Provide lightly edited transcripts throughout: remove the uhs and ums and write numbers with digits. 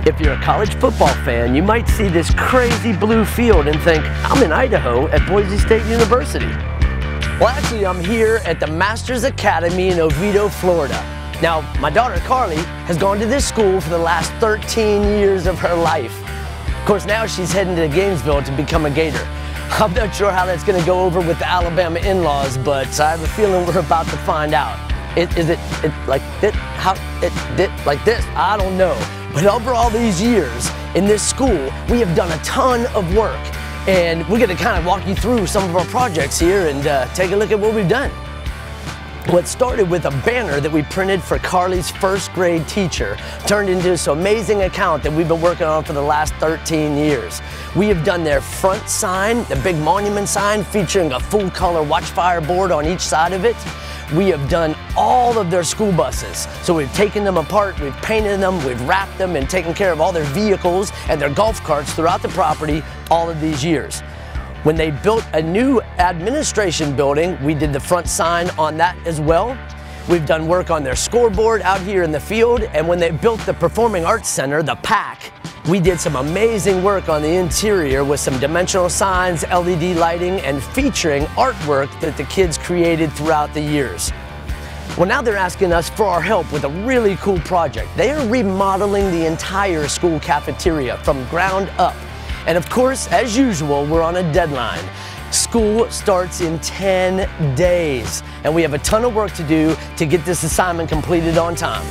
If you're a college football fan, you might see this crazy blue field and think, I'm in Idaho at Boise State University. Well, actually, I'm here at the Masters Academy in Oviedo, Florida. Now, my daughter Carly has gone to this school for the last 13 years of her life. Of course, now she's heading to Gainesville to become a Gator. I'm not sure how that's going to go over with the Alabama in-laws, but I have a feeling we're about to find out. Is it like this? Like this? I don't know. But over all these years in this school, we have done a ton of work. And we're going to kind of walk you through some of our projects here and take a look at what we've done. What started with a banner that we printed for Carly's first grade teacher turned into this amazing account that we've been working on for the last 13 years. We have done their front sign, the big monument sign featuring a full color watchfire board on each side of it. We have done all of their school buses. So we've taken them apart, we've painted them, we've wrapped them and taken care of all their vehicles and their golf carts throughout the property all of these years. When they built a new administration building, we did the front sign on that as well. We've done work on their scoreboard out here in the field, and when they built the Performing Arts Center, the PAC, we did some amazing work on the interior with some dimensional signs, LED lighting, and featuring artwork that the kids created throughout the years. Well, now they're asking us for our help with a really cool project. They are remodeling the entire school cafeteria from ground up. And of course, as usual, we're on a deadline. School starts in 10 days, and we have a ton of work to do to get this assignment completed on time.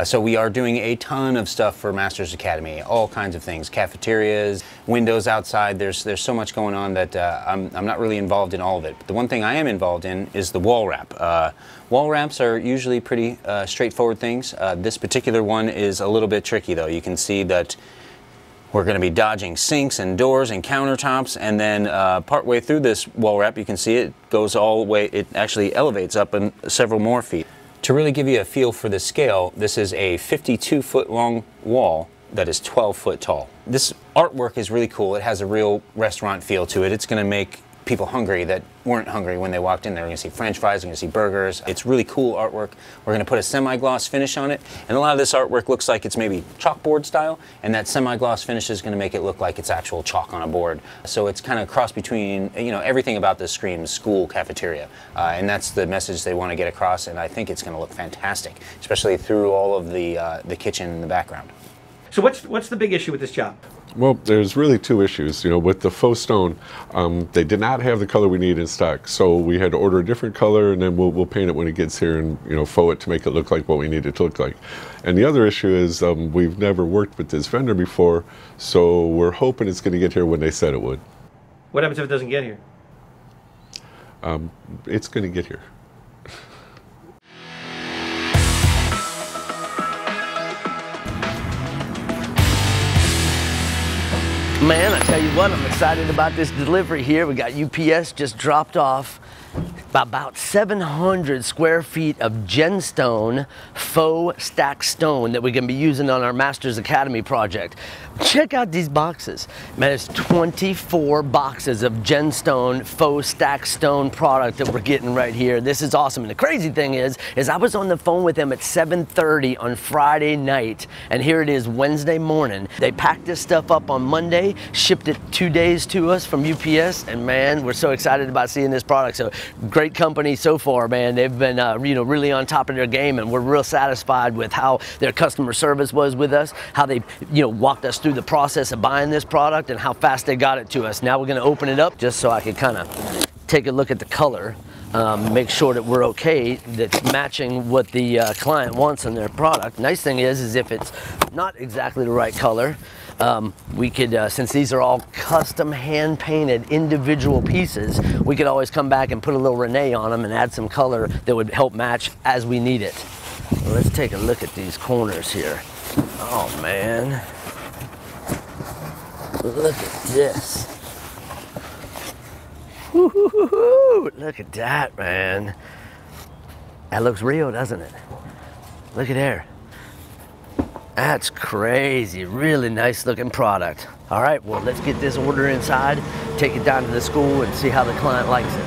So we are doing a ton of stuff for Masters Academy, all kinds of things, cafeterias, windows outside. There's so much going on that I'm not really involved in all of it. But the one thing I am involved in is the wall wrap. Wall wraps are usually pretty straightforward things. This particular one is a little bit tricky though. You can see that we're going to be dodging sinks and doors and countertops, and then partway through this wall wrap you can see it goes all the way, it actually elevates up in several more feet. To really give you a feel for the scale, this is a 52-foot long wall that is 12 foot tall. This artwork is really cool. It has a real restaurant feel to it. It's going to make people hungry that weren't hungry when they walked in there. You're going to see french fries, you're going to see burgers. It's really cool artwork. We're going to put a semi-gloss finish on it, and a lot of this artwork looks like it's maybe chalkboard style, and that semi-gloss finish is going to make it look like it's actual chalk on a board. So it's kind of cross between, you know, everything about this screams school cafeteria, and that's the message they want to get across, and I think it's going to look fantastic, especially through all of the kitchen in the background. So what's the big issue with this job? Well, there's really two issues. You know, with the faux stone, they did not have the color we need in stock, so we had to order a different color, and then we'll paint it when it gets here, and you know, faux it to make it look like what we need it to look like. And the other issue is we've never worked with this vendor before, so we're hoping it's going to get here when they said it would. What happens if it doesn't get here? It's going to get here. Man, I tell you what, I'm excited about this delivery here. We got UPS just dropped off about 700 square feet of GemStone faux stacked stone that we're going to be using on our Masters Academy project. Check out these boxes. Man, it's 24 boxes of GemStone faux stacked stone product that we're getting right here. This is awesome. And the crazy thing is I was on the phone with them at 7:30 on Friday night, and here it is Wednesday morning. They packed this stuff up on Monday, shipped it 2 days to us from UPS, and man, we're so excited about seeing this product. So great company so far, man. They've been you know, really on top of their game, and we're real satisfied with how their customer service was with us, how they, you know, walked us through the process of buying this product and how fast they got it to us. Now we're going to open it up just so I can kind of take a look at the color, make sure that we're okay, that's matching what the client wants in their product. Nice thing is if it's not exactly the right color, we could, since these are all custom hand painted individual pieces, we could always come back and put a little Renee on them and add some color that would help match as we need it. Well, let's take a look at these corners here. Oh man, look at this. Woo-hoo-hoo-hoo. Look at that, man. That looks real, doesn't it? Look at there. That's crazy. Really nice looking product. All right, well, let's get this order inside, take it down to the school, and see how the client likes it.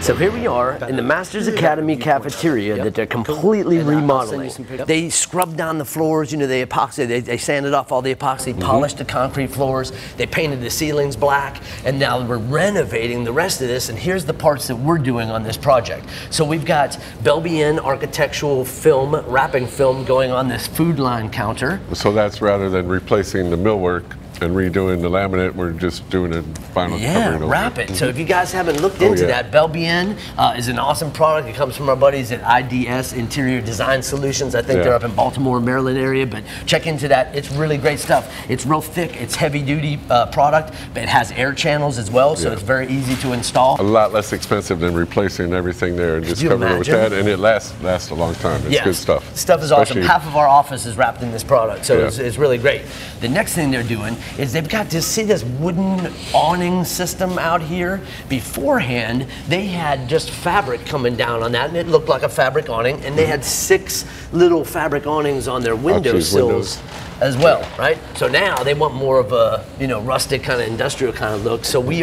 So here we are in the Masters Academy cafeteria that they're completely remodeling. They scrubbed down the floors, you know, they epoxy, they sanded off all the epoxy, polished the concrete floors, they painted the ceilings black, and now we're renovating the rest of this, and here's the parts that we're doing on this project. So we've got Belbien architectural film, wrapping film going on this food line counter. So that's rather than replacing the millwork and redoing the laminate, we're just doing a vinyl covering over. Wrap it. So if you guys haven't looked into that, Belbien is an awesome product. It comes from our buddies at SDS Interior Design Solutions. I think they're up in Baltimore, Maryland area, but check into that. It's really great stuff. It's real thick, it's heavy duty product, but it has air channels as well, so it's very easy to install. A lot less expensive than replacing everything there and just covering it with that, and it lasts a long time. It's good stuff. Stuff is awesome. Half of our office is wrapped in this product, so it's really great. The next thing they're doing is they've got to see this wooden awning system out here. Beforehand, they had just fabric coming down on that, and it looked like a fabric awning, and they had 6 little fabric awnings on their windowsills as well, right? So now they want more of a, you know, rustic kind of industrial kind of look. So we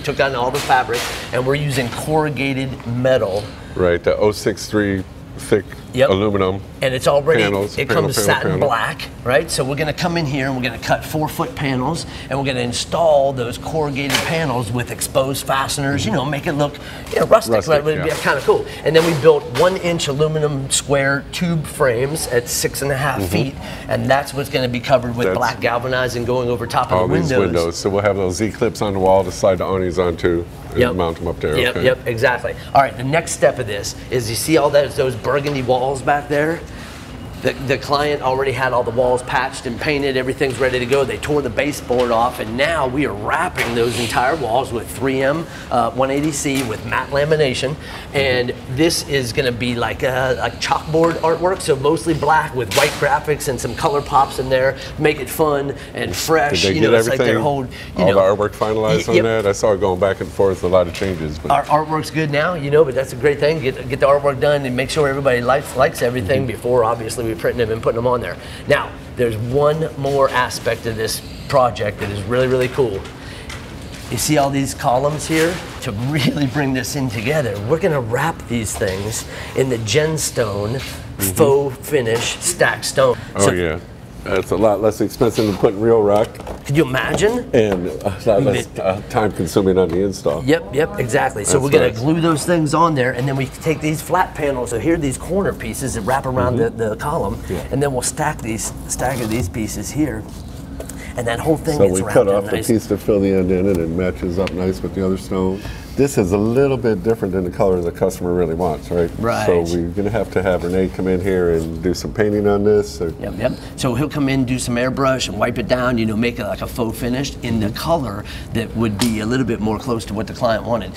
took out all the fabric, and we're using corrugated metal. Right, the 063 thick aluminum. And it's already, panels, it comes satin black, right? So we're gonna come in here and we're gonna cut 4-foot panels, and we're gonna install those corrugated panels with exposed fasteners, you know, make it look, you know, rustic, right? It'd be kind of cool. And then we built 1-inch aluminum square tube frames at 6.5 feet, and that's what's gonna be covered with black galvanizing going over top of the windows. All these windows, so we'll have those Z-clips on the wall to slide the awnings onto and mount them up there. Yep, exactly. All right, the next step of this is, you see all those burgundy walls back there? The client already had all the walls patched and painted, everything's ready to go. They tore the baseboard off, and now we are wrapping those entire walls with 3M 180C with matte lamination. And this is gonna be like a chalkboard artwork, so mostly black with white graphics and some color pops in there, make it fun and fresh. Did they get everything, all the artwork finalized on that? I saw it going back and forth, a lot of changes. But our artwork's good now, you know, but that's a great thing. Get the artwork done and make sure everybody likes everything before, obviously, we printing them and putting them on there. Now, there's one more aspect of this project that is really, really cool. You see all these columns here? To really bring this in together, we're gonna wrap these things in the GemStone faux finish stacked stone. That's a lot less expensive than putting real rock. Could you imagine? And a lot less time consuming on the install. Yep, exactly. So we're gonna glue those things on there, and then we take these flat panels. So here are these corner pieces that wrap around the column, and then we'll stagger these pieces here. And that whole thing is wrapped in nice. So we cut off the piece to fill the end in, and it matches up nice with the other stone. This is a little bit different than the color the customer really wants, right? Right. So we're going to have Renee come in here and do some painting on this. Yep. So he'll come in, do some airbrush, and wipe it down, you know, make it like a faux finish in the color that would be a little bit more close to what the client wanted.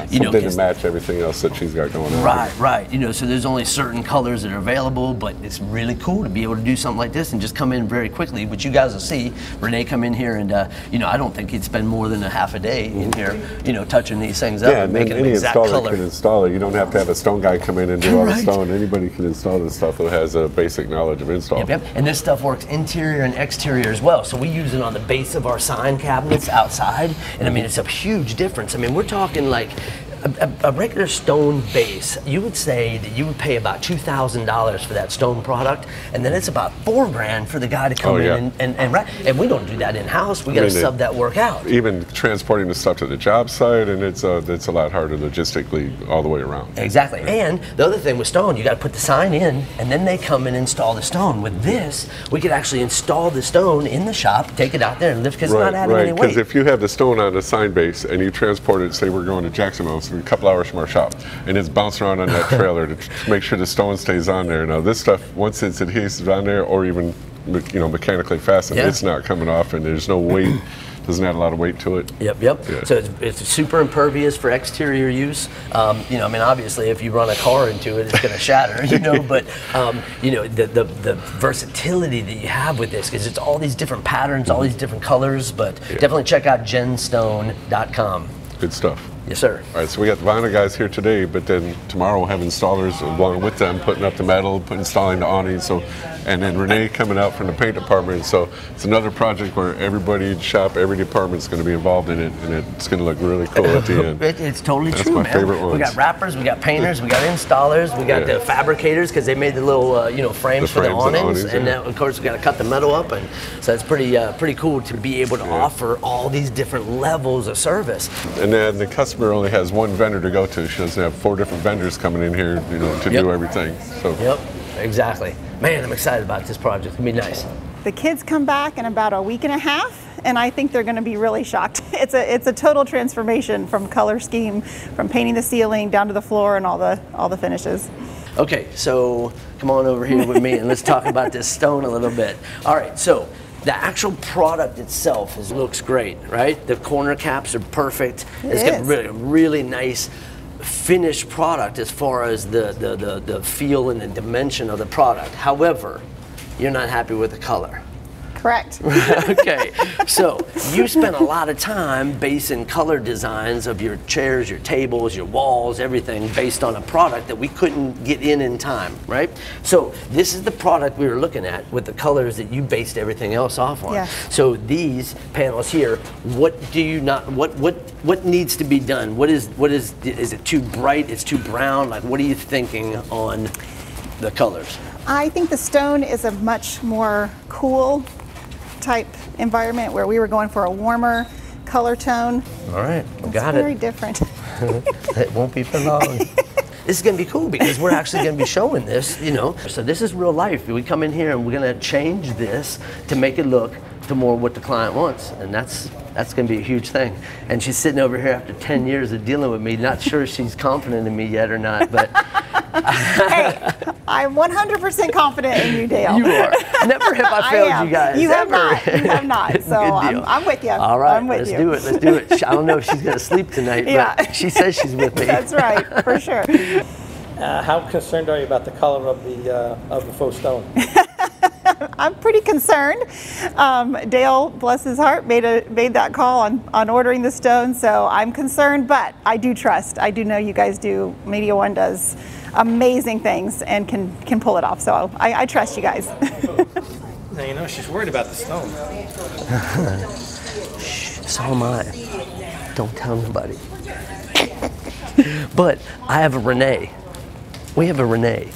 You know, to match everything else that she's got going on. Right. You know, so there's only certain colors that are available, but it's really cool to be able to do something like this and just come in very quickly. But you guys will see Renee come in here, and you know, I don't think he'd spend more than a half a day in here, you know, touching these things up and making an exact color. Can install it. You don't have to have a stone guy come in and do all the stone. Anybody can install this stuff that has a basic knowledge of install. Yep. And this stuff works interior and exterior as well. So we use it on the base of our sign cabinets outside, and I mean, it's a huge difference. I mean, we're talking like a regular stone base, you would say that you would pay about $2,000 for that stone product, and then it's about $4 grand for the guy to come in and we don't do that in-house. We got to sub that work out. Even transporting the stuff to the job site, and it's a lot harder logistically all the way around. Exactly. And the other thing with stone, you got to put the sign in, and then they come and install the stone. With this, we could actually install the stone in the shop, take it out there and lift, because it's not adding any weight. Because if you have the stone on the sign base and you transport it, say we're going to Jacksonville, a couple hours from our shop, and it's bouncing around on that trailer to make sure the stone stays on there. Now this stuff, once it's adhesive on there, or even, you know, mechanically fastened, it's not coming off, and there's no weight. Doesn't add a lot of weight to it. Yep. Yeah. So it's super impervious for exterior use. You know, I mean, obviously, if you run a car into it, it's going to shatter. You know, but you know, the versatility that you have with this, because it's all these different patterns, all these different colors. But definitely check out GemStone.com. Good stuff. Yes, sir. All right, so we got the vinyl guys here today, but then tomorrow we'll have installers along with them, putting up the metal, installing the awning. So, and then Renee coming out from the paint department. So it's another project where everybody in the shop, every department is going to be involved in it, and it's going to look really cool at the end. It's totally That's true, my man. favorite ones. We got wrappers, we got painters, we got installers, we got the fabricators because they made the little frames for the awnings, and now of course we got to cut the metal up, and so it's pretty cool to be able to offer all these different levels of service. And then the customer only has one vendor to go to. She doesn't have 4 different vendors coming in here, to do everything. So. Yep, exactly. Man, I'm excited about this project. It's gonna be nice. The kids come back in about a week and a half, and I think they're going to be really shocked. It's a total transformation from color scheme, from painting the ceiling down to the floor and all the finishes. Okay, so come on over here with me and let's talk about this stone a little bit. All right, so the actual product itself looks great, right? The corner caps are perfect. It's got really nice finished product as far as the feel and the dimension of the product. However, you're not happy with the color. Correct. Okay, so you spent a lot of time basing color designs of your chairs, your tables, your walls, everything based on a product that we couldn't get in time, right? So this is the product we were looking at with the colors that you based everything else off on. Yeah. So these panels here, what do you not? What needs to be done? Is it too bright? It's too brown? Like, what are you thinking on the colors? I think the stone is a much more cool type environment where we were going for a warmer color tone. All right, got It's it. very different. It won't be for long. This is going to be cool because we're actually going to be showing this, So this is real life. We come in here and we're going to change this to make it look to more what the client wants, and that's going to be a huge thing. And she's sitting over here after 10 years of dealing with me, not sure she's confident in me yet or not, but Hey, I'm 100% confident in you, Dale. you are. Never have I failed you guys. You have ever. not. You have not. So Good deal. I'm with you. All right, I'm with let's you. do it. Let's do it. I don't know if she's going to sleep tonight, but she says she's with me. That's right, for sure. How concerned are you about the color of the faux stone? I'm pretty concerned. Dale, bless his heart, made that call on ordering the stone, so I'm concerned, but I do trust. I do know you guys do. Media One does amazing things and can pull it off, so I trust you guys. Now, she's worried about the stone. Shh, so am I. Don't tell nobody. But I have a Renee. We have a Renee.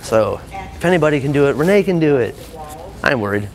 So if anybody can do it, Renee can do it. I ain't worried.